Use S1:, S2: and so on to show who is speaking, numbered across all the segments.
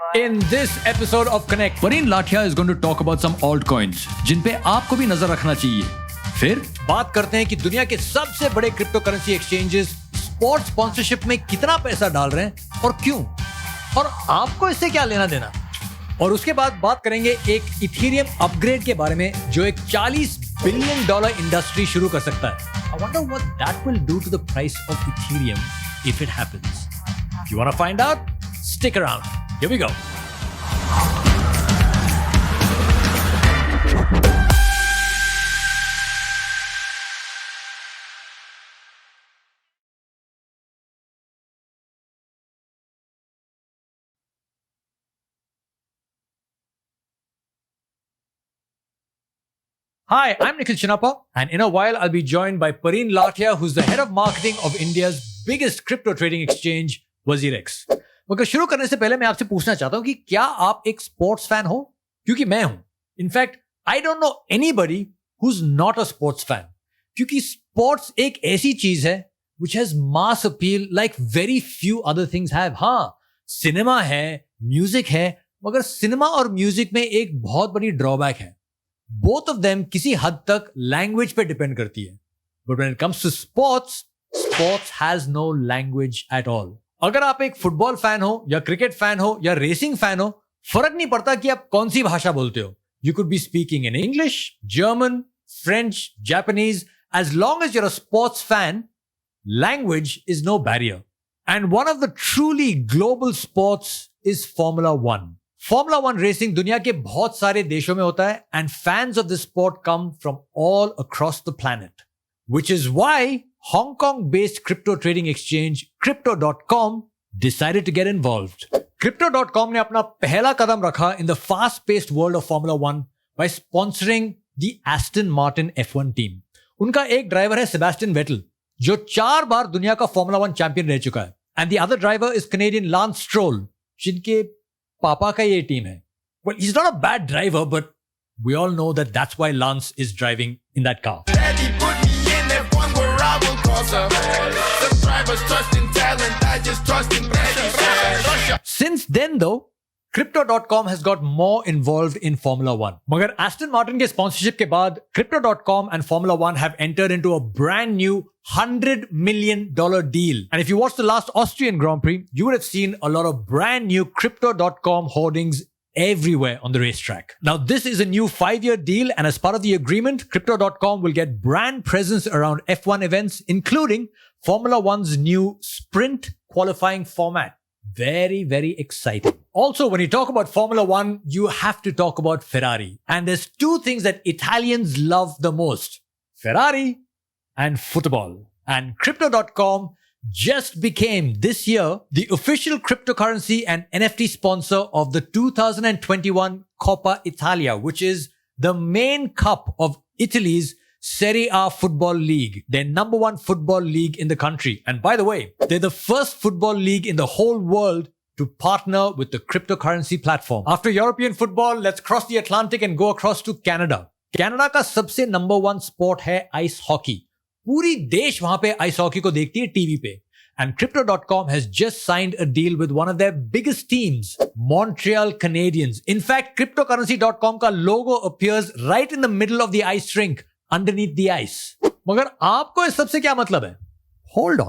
S1: In this episode of Connect,
S2: Pareen Lathia is going to talk about some altcoins जिन पे आपको भी नजर रखना चाहिए. फिर
S1: बात करते हैं कि दुनिया के सबसे बड़े crypto currency exchanges sports sponsorship में कितना पैसा डाल रहे हैं और क्यों, और आपको इससे क्या लेना देना. और उसके बाद बात करेंगे एक इथेरियम अपग्रेड के बारे में जो एक $40 बिलियन इंडस्ट्री शुरू कर सकता है. I wonder what that will do to the price of Ethereum if it happens. You want to find out? Stick around. Here we go. Hi, I'm Nikhil Chinappa, and in a while I'll be joined by Pareen Lathia, who's the head of marketing of India's biggest crypto trading exchange, WazirX. मगर शुरू करने से पहले मैं आपसे पूछना चाहता हूं कि क्या आप एक स्पोर्ट्स फैन हो? क्योंकि मैं हूं. In fact I don't know anybody who's not a sports fan. क्योंकि स्पोर्ट्स एक ऐसी चीज है which has mass appeal like very few other things have. हाँ, सिनेमा है, म्यूजिक है, मगर सिनेमा और म्यूजिक में एक बहुत बड़ी ड्रॉबैक है. बोथ ऑफ देम किसी हद तक लैंग्वेज पे डिपेंड करती है. But when it comes to sports, sports has no language at all. अगर आप एक फुटबॉल फैन हो या क्रिकेट फैन हो या रेसिंग फैन हो, फर्क नहीं पड़ता कि आप कौन सी भाषा बोलते हो. You could be speaking in English, German, French, Japanese. As long as you're a sports fan, language is no barrier. And one of the truly global sports is formula 1. Formula 1 racing दुनिया के बहुत सारे देशों में होता है, and fans of this sport come from all across the planet, which is why Hong Kong-based crypto trading exchange Crypto.com decided to get involved. Crypto.com ने अपना पहला कदम रखा in the fast-paced world of Formula 1 by sponsoring the Aston Martin F1 team. उनका एक driver है Sebastian Vettel, जो 4 बार दुनिया का Formula 1 चैंपियन रह चुका है. And the other driver is Canadian Lance Stroll, जिनके पापा का ये टीम है. Well, he's not a bad driver, but we all know that that's why Lance is driving in that car.
S3: Daddy put me in F1 where I will cause a some drivers trust in talent, I just trust in passion.
S1: Since then though, Crypto.com has got more involved in Formula 1. मगर Aston Martin के sponsorship के बाद Crypto.com and Formula 1 have entered into a brand new $100 million deal. And if you watched the last Austrian Grand Prix, you would have seen a lot of brand new Crypto.com hoardings everywhere on the racetrack. Now, this is a new 5-year deal, and as part of the agreement, Crypto.com will get brand presence around F1 events, including Formula 1's new sprint qualifying format. Very, very exciting. Also, when you talk about Formula 1, you have to talk about Ferrari. And there's 2 things that Italians love the most: Ferrari and football. And Crypto.com just became this year the official cryptocurrency and NFT sponsor of the 2021 Coppa Italia, which is the main cup of Italy's Serie A football league, their number 1 football league in the country. And by the way, they're the first football league in the whole world to partner with the cryptocurrency platform. After European football, let's cross the Atlantic and go across to Canada. Canada का सबसे number 1 sport है ice hockey. पूरी देश वहां पे ice hockey को देखती है टीवी पे. And Crypto.com has just signed a deal with one of their biggest teams, Montreal Canadiens. In fact, Cryptocurrency.com का logo appears right in the middle of the ice rink, underneath the ice. मगर आपको इस सबसे क्या मतलब है? Hold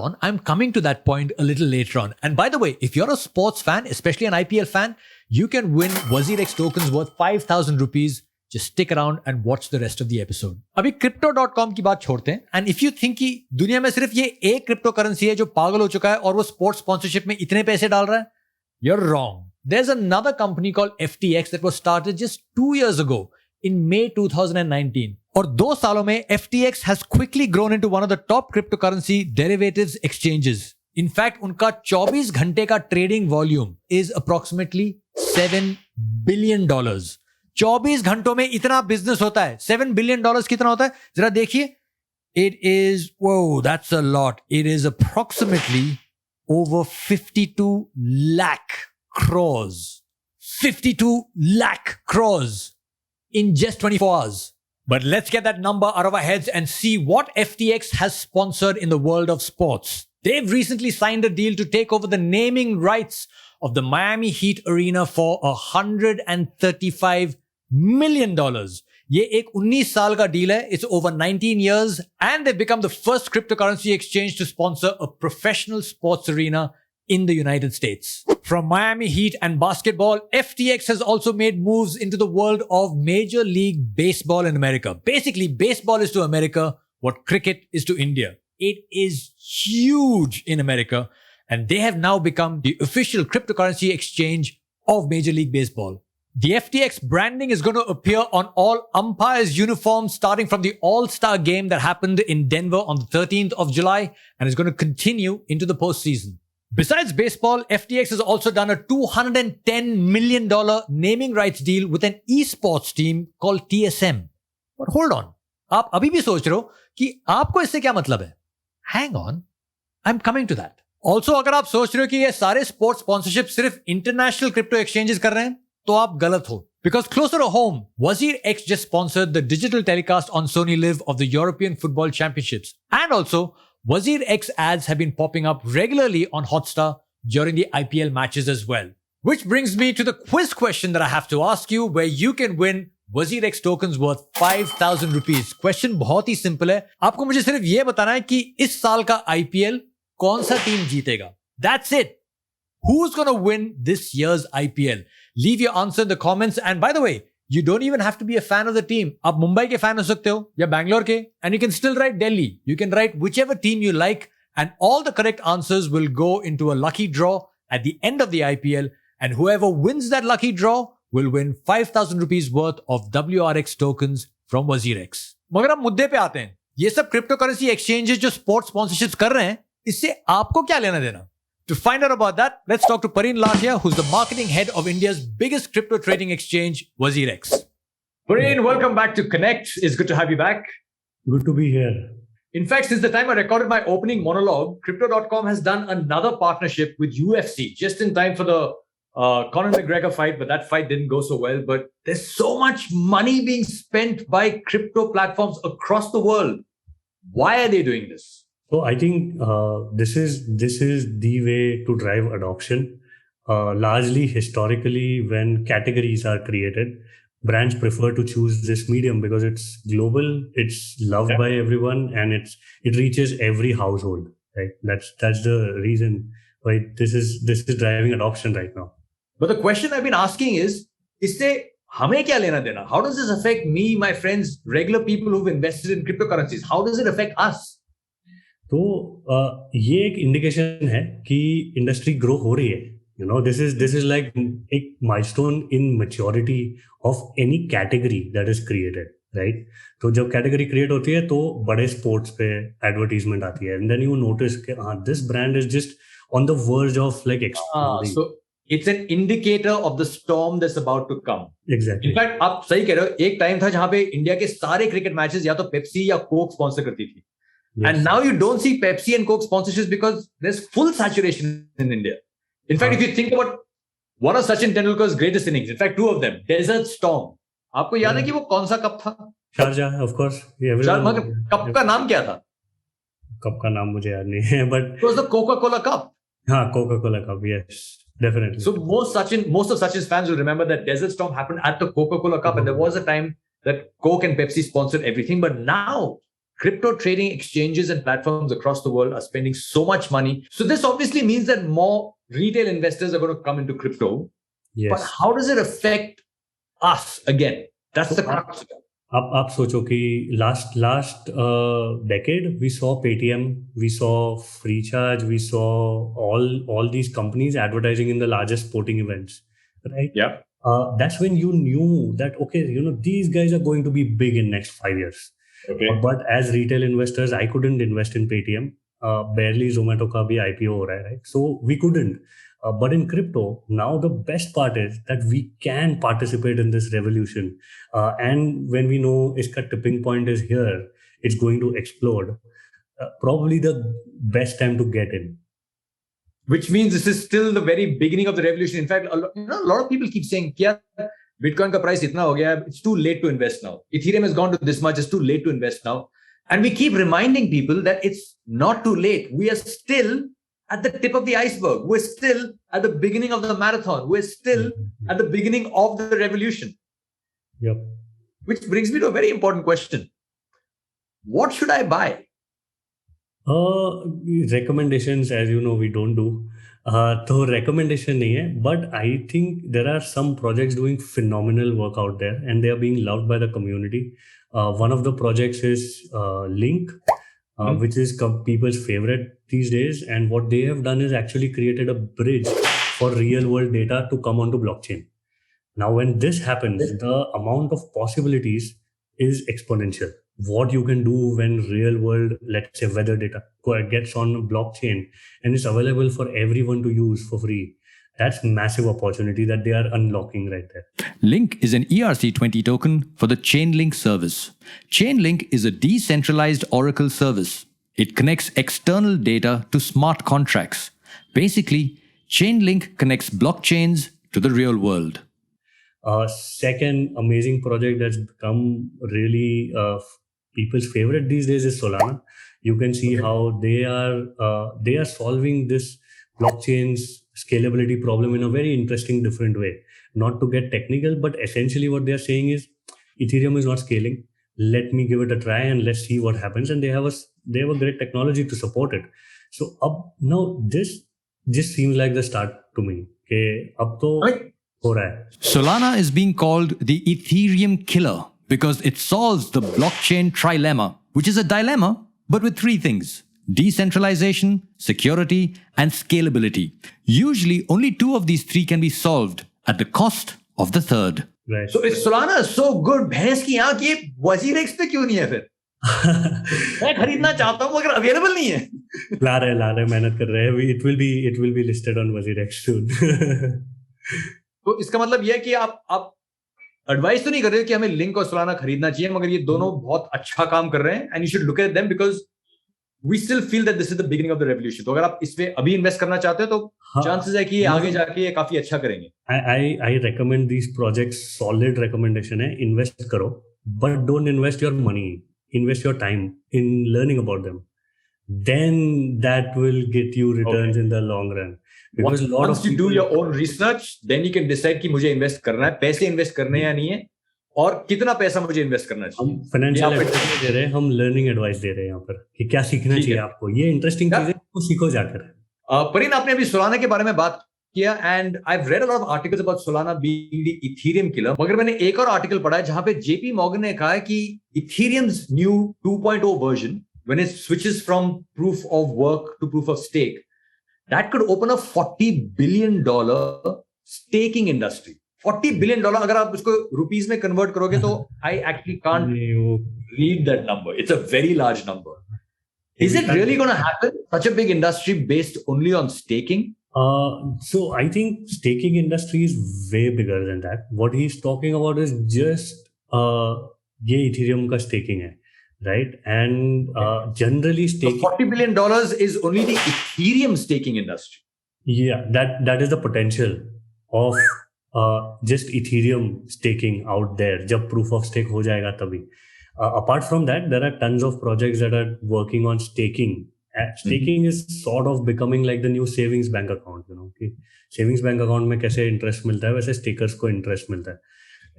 S1: on. I'm coming to that point a little later on. And by the way, if you're a sports fan, especially an IPL fan, you can win WazirX tokens worth 5,000 rupees. Just stick around and watch the rest of the episode. अभी Crypto.com की बात छोड़ते हैं. And if you think कि दुनिया में सिर्फ ये एक क्रिप्टो करेंसी है जो पागल हो चुका है और वो स्पोर्ट्स स्पॉन्सरशिप में इतने पैसे डाल रहा है, you're wrong. There's another company called FTX that was started just 2 years ago in May 2019. और 2 सालों में FTX has quickly grown into one of the top cryptocurrency derivatives exchanges. In fact, उनका 24 घंटे का trading volume is approximately $7 billion. 24 घंटों में इतना business होता है. $7 billion कितना होता है? जरा देखिए. It is, whoa, that's a lot. It is approximately over 52 lakh crores. 52 lakh crores in just 24 hours. But let's get that number out of our heads and see what FTX has sponsored in the world of sports. They've recently signed a deal to take over the naming rights of the Miami Heat Arena for $135 million. ये एक 19 साल का deal है. It's over 19 years and they've become the first cryptocurrency exchange to sponsor a professional sports arena in the United States. From Miami Heat and basketball, FTX has also made moves into the world of Major League Baseball in America. Basically, baseball is to America what cricket is to India. It is huge in America, and they have now become the official cryptocurrency exchange of Major League Baseball. The FTX branding is going to appear on all umpires' uniforms starting from the All-Star game that happened in Denver on the 13th of July and is going to continue into the postseason. Besides baseball, FTX has also done a $210 million naming rights deal with an esports team called TSM. But hold on, आप अभी भी सोच रहे हो कि आपको इससे क्या मतलब है? Hang on, I'm coming to that. Also, अगर आप सोच रहे हो कि ये सारे sports sponsorship सिर्फ international crypto exchanges कर रहे हैं, तो आप गलत हो. Because closer to home, WazirX just sponsored the digital telecast on Sony Live of the European Football Championships. And also, WazirX ads have been popping up regularly on Hotstar during the IPL matches as well. Which brings me to the quiz question that I have to ask you, where you can win WazirX tokens worth 5,000 rupees. Question बहुत ही simple है. आपको मुझे सिर्फ ये बताना है कि इस साल का IPL कौन सा टीम जीतेगा. That's it. Who's going to win this year's IPL? Leave your answer in the comments. And by the way, you don't even have to be a fan of the team. आप मुंबई के fan हो सकते हो या बैंगलोर के, and you can still write Delhi. You can write whichever team you like, and all the correct answers will go into a lucky draw at the end of the IPL, and whoever wins that lucky draw will win 5,000 rupees worth of WRX tokens from WazirX. मगर हम मुद्दे पे आते हैं. ये सब cryptocurrency exchanges जो sports sponsorships कर रहे हैं, इससे आपको क्या लेना देना? To find out about that, let's talk to Pareen Lathia, who's the marketing head of India's biggest crypto trading exchange, WazirX. Pareen, welcome back to Connect. It's good to have you back.
S4: Good to be here.
S1: In fact, since the time I recorded my opening monologue, Crypto.com has done another partnership with UFC just in time for the Conor McGregor fight, but that fight didn't go so well. But there's so much money being spent by crypto platforms across the world. Why are they doing this?
S4: So I think this is the way to drive adoption. Largely historically, when categories are created, brands prefer to choose this medium because it's global, it's loved by everyone, and it reaches every household. Right? That's the reason why this is driving adoption right now.
S1: But the question I've been asking is, इससे हमें क्या लेना देना? How does this affect me, my friends, regular people who've invested in cryptocurrencies? How does it affect us?
S4: तो ये एक indication है कि इंडस्ट्री ग्रो हो रही है. You know this is like एक milestone in maturity of any category that is created, right? तो जब कैटेगरी क्रिएट होती है तो बड़े स्पोर्ट्स पे एडवर्टीजमेंट आती है, एंड देन यू नोटिस कि हाँ, this brand is just on the verge of like exploring.
S1: So it's an indicator of the storm that's about to come.
S4: Exactly.
S1: In fact, आप सही कह रहे हो. एक टाइम था जहां पे इंडिया के सारे क्रिकेट मैचेस या तो पेप्सी या कोक स्पॉन्सर करती थी. Yes. And now you don't see Pepsi and Coke sponsorships because there's full saturation in India. In fact, if you think about one of Sachin Tendulkar's greatest innings, in fact, two of them, Desert Storm. आपको याद है कि वो कौन सा cup था?
S4: Sharjah, of course.
S1: Cup का नाम क्या था?
S4: कप का नाम मुझे याद नहीं है, but
S1: it was the Coca-Cola Cup.
S4: हाँ, Coca-Cola Cup, yes, definitely.
S1: So most of Sachin's fans will remember that Desert Storm happened at the Coca-Cola Cup, and there was a time that Coke and Pepsi sponsored everything, but now crypto trading exchanges and platforms across the world are spending so much money. So this obviously means that more retail investors are going to come into crypto.
S4: Yes.
S1: But how does it affect us again? That's the crux.
S4: आप सोचो कि last decade we saw Paytm, we saw Freecharge, we saw all these companies advertising in the largest sporting events, right?
S1: Yeah.
S4: That's when you knew that, okay, you know, these guys are going to be big in next 5 years.
S1: Okay.
S4: But as retail investors, I couldn't invest in Paytm. Barely Zomato का भी IPO हो रहा है, right? So we couldn't. But in crypto, now the best part is that we can participate in this revolution. And when we know इसका tipping point is here, it's going to explode. Probably the best time to get in.
S1: Which means this is still the very beginning of the revolution. In fact, a lot of people keep saying, "Kya Bitcoin का price इतना हो गया, it's too late to invest now. Ethereum has gone to this much, it's too late to invest now." And we keep reminding people that it's not too late. We are still at the tip of the iceberg. We're still at the beginning of the marathon. We're still at the beginning of the revolution.
S4: Yep.
S1: Which brings me to a very important question. What should I buy?
S4: Recommendations, as you know, we don't do. So recommendation nahi hai, but I think there are some projects doing phenomenal work out there and they are being loved by the community. One of the projects is Link, which is people's favorite these days. And what they have done is actually created a bridge for real world data to come onto blockchain. Now, when this happens, the amount of possibilities is exponential. What you can do when real world, let's say weather data gets on blockchain and is available for everyone to use for free. That's massive opportunity that they are unlocking right there.
S2: Link is an ERC20 token for the Chainlink service. Chainlink is a decentralized Oracle service. It connects external data to smart contracts. Basically, Chainlink connects blockchains to the real world.
S4: Second amazing project that's become really people's favorite these days is Solana. You can see how they are solving this blockchain's scalability problem in a very interesting, different way. Not to get technical, but essentially what they are saying is Ethereum is not scaling. Let me give it a try and let's see what happens. And they have a great technology to support it. So now this just seems like the start to me. Okay, ab to ho raha hai.
S2: Solana is being called the Ethereum killer because it solves the blockchain trilemma, which is a dilemma, but with three things: decentralization, security, and scalability. Usually, only two of these three can be solved at the cost of the third.
S4: Right.
S1: So if Solana is so good, भैंस की आंख ये WazirX पे क्यों नहीं है फिर? मैं खरीदना चाहता हूँ मगर अवेलेबल नहीं है.
S4: ला रहे मेहनत कर रहे हैं. It will be listed on WazirX soon.
S1: तो इसका मतलब यह है कि आप एडवाइस तो नहीं कर रहे हो कि हमें लिंक और सोलाना खरीदना चाहिए, मगर ये दोनों बहुत अच्छा काम कर रहे हैं and you should look at them because we still feel that this is the beginning of the revolution. तो अगर आप इस पे अभी इन्वेस्ट करना चाहते हो तो चांसेस है कि ये आगे जाके ये काफी अच्छा करेंगे.
S4: I recommend these projects. Solid recommendation है. Invest करो, but don't invest your money. Invest your time in learning about them. Then that will get you returns in the long run. Because
S1: once you do your own research, then you can decide कि मुझे invest करना है, पैसे invest करने हैं या नहीं है, और कितना पैसा मुझे इन्वेस्ट करना चाहिए.
S4: हम फाइनेंशियल एडवाइस दे रहे हैं, हम लर्निंग एडवाइस दे रहे हैं यहाँ पर कि क्या सीखना चाहिए आपको. ये इंटरेस्टिंग चीज है, वो सीखो जाकर.
S1: परिन, आपने अभी सोलाना के बारे में बात किया and I have read a lot of articles about Solana being the Ethereum killer. मगर मैंने एक और आर्टिकल पढ़ा है जहां पे जेपी मॉर्गन ने कहा है कि Ethereum's new 2.0 version when it switches from proof of work to proof of stake, that could open a $40 billion staking industry. $40 billion, अगर आप उसको rupees में convert करोगे तो I actually can't read that number. It's a very large number. Is it really going to happen? Such a big industry based only on staking?
S4: So I think staking industry is way bigger than that. What he's talking about is just ये Ethereum का staking है. Right, and generally staking.
S1: So $40 billion is only the Ethereum staking industry.
S4: Yeah, that is the potential of just Ethereum staking out there. जब proof of stake हो जाएगा तभी. Apart from that, there are tons of projects that are working on staking. Staking is sort of becoming like the new savings bank account. You know, okay? Savings bank account में कैसे interest मिलता है, वैसे stakers को interest मिलता है.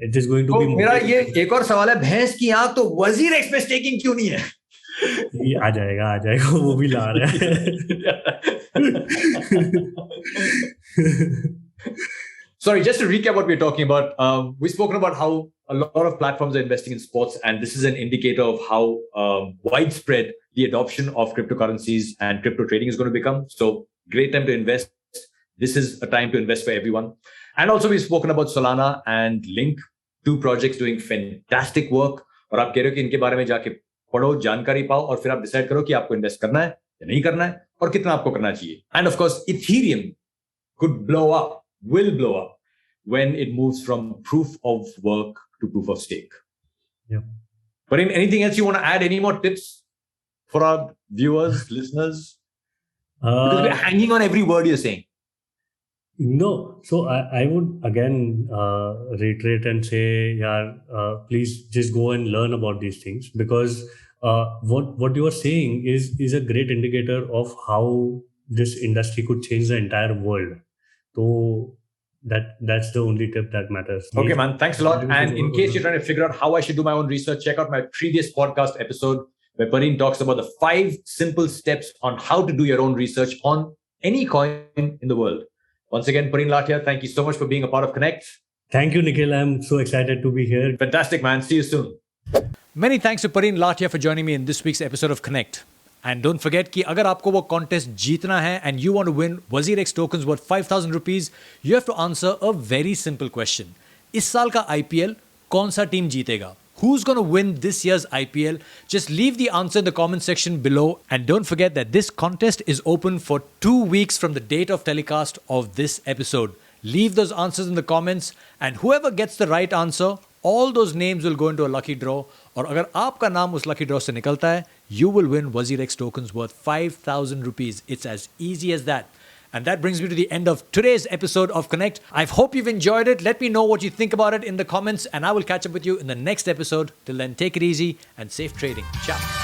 S4: It is going to be.
S1: मेरा ये एक और सवाल है, भैंस की आंख तो WazirX पे स्टेकिंग क्यों नहीं है?
S4: ये आ जाएगा वो भी ला रहा है.
S1: Sorry, just to recap what we're talking about, we've spoken about how a lot of platforms are investing in sports, and this is an indicator of how widespread the adoption of cryptocurrencies and crypto trading is going to become. So, great time to invest. This is a time to invest for everyone. And also we've spoken about Solana and Link, two projects doing fantastic work. और आप कह रहे हो कि इनके बारे में जाके पढ़ो, जानकारी पाओ और फिर आप डिसाइड करो कि आपको इन्वेस्ट करना है या नहीं करना है और कितना आपको करना चाहिए. And of course, Ethereum could blow up, will blow up when it moves from proof of work to proof of stake.
S4: Yeah.
S1: But anything else you want to add? Any more tips for our viewers, listeners? Because we're hanging on every word you're saying.
S4: No, so I would again reiterate and say, please just go and learn about these things because what you are saying is a great indicator of how this industry could change the entire world. So that's the only tip that matters.
S1: Okay, man. Thanks a lot. And in case you're trying to figure out how I should do my own research, check out my previous podcast episode where Pareen talks about the 5 simple steps on how to do your own research on any coin in the world. Once again, Pareen Lathia, thank you so much for being a part of Connect.
S4: Thank you, Nikhil. I'm so excited to be here.
S1: Fantastic, man. See you soon. Many thanks to Pareen Lathia for joining me in this week's episode of Connect. And don't forget कि अगर आपको वो contest जीतना है and you want to win WazirX tokens worth 5,000 rupees, you have to answer a very simple question. इस साल का IPL कौन सा टीम जीतेगा? Who's going to win this year's IPL? Just leave the answer in the comment section below. And don't forget that this contest is open for 2 weeks from the date of telecast of this episode. Leave those answers in the comments and whoever gets the right answer, all those names will go into a lucky draw. और अगर आपका नाम उस lucky draw से निकलता है, you will win WazirX tokens worth 5,000 rupees. It's as easy as that. And that brings me to the end of today's episode of Connect. I hope you've enjoyed it. Let me know what you think about it in the comments and I will catch up with you in the next episode. Till then, take it easy and safe trading. Ciao.